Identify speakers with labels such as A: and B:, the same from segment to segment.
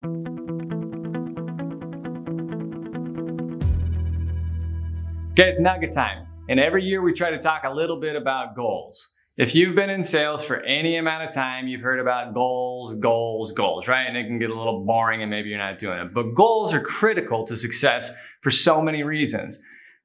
A: Okay, it's Nugget time. And every year we try to talk a little bit about goals. If you've been in sales for any amount of time, you've heard about goals, right? And it can get a little boring and maybe you're not doing it. But goals are critical to success for so many reasons.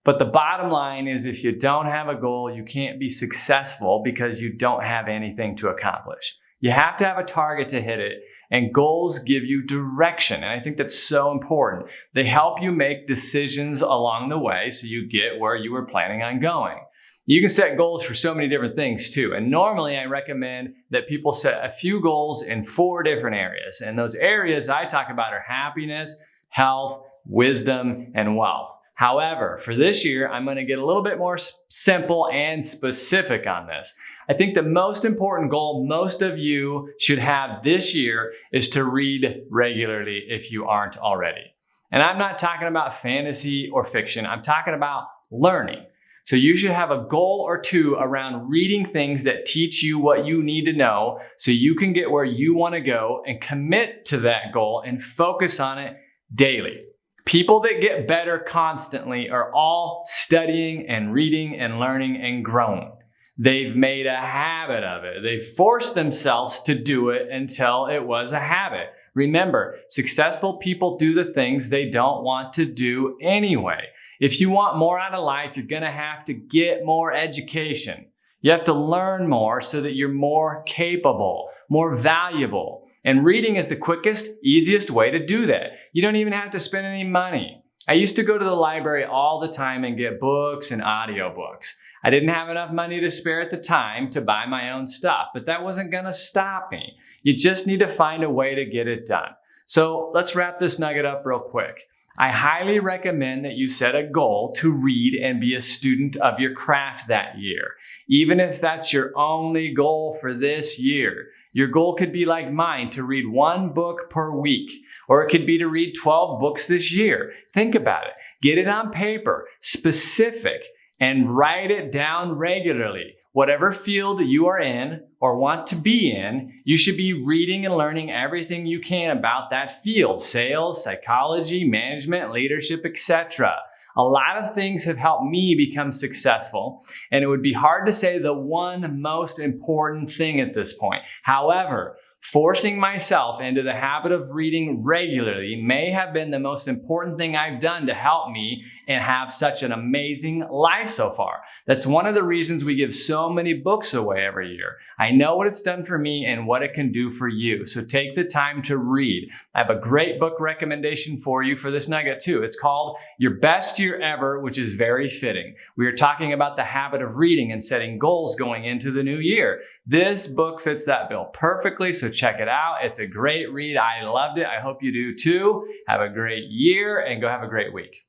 A: But the bottom line is if you don't have a goal, you can't be successful because you don't have anything to accomplish. You have to have a target to hit it, and goals give you direction. And I think that's so important. They help you make decisions along the way so you get where you were planning on going. You can set goals for so many different things too. And normally I recommend that people set a few goals in 4 different areas. And those areas I talk about are happiness, health, wisdom, and wealth. However, for this year, I'm going to get a little bit more simple and specific on this. I think the most important goal most of you should have this year is to read regularly if you aren't already. And I'm not talking about fantasy or fiction. I'm talking about learning. So you should have a goal or 2 around reading things that teach you what you need to know so you can get where you want to go and commit to that goal and focus on it daily. People that get better constantly are all studying and reading and learning and growing. They've made a habit of it. They've forced themselves to do it until it was a habit. Remember, successful people do the things they don't want to do anyway. If you want more out of life, you're going to have to get more education. You have to learn more so that you're more capable, more valuable. And reading is the quickest, easiest way to do that. You don't even have to spend any money. I used to go to the library all the time and get books and audiobooks. I didn't have enough money to spare at the time to buy my own stuff, but that wasn't going to stop me. You just need to find a way to get it done. So let's wrap this nugget up real quick. I highly recommend that you set a goal to read and be a student of your craft that year. Even if that's your only goal for this year. Your goal could be like mine, to read 1 book per week, or it could be to read 12 books this year. Think about it. Get it on paper, specific, and write it down regularly. Whatever field you are in or want to be in, you should be reading and learning everything you can about that field: sales, psychology, management, leadership, etc. A lot of things have helped me become successful, and it would be hard to say the one most important thing at this point. However, forcing myself into the habit of reading regularly may have been the most important thing I've done to help me and have such an amazing life so far. That's one of the reasons we give so many books away every year. I know what it's done for me and what it can do for you. So take the time to read. I have a great book recommendation for you for this nugget too. It's called Your Best Year Ever, which is very fitting. We are talking about the habit of reading and setting goals going into the new year. This book fits that bill perfectly, so check it out. It's a great read. I loved it. I hope you do too. Have a great year and go have a great week.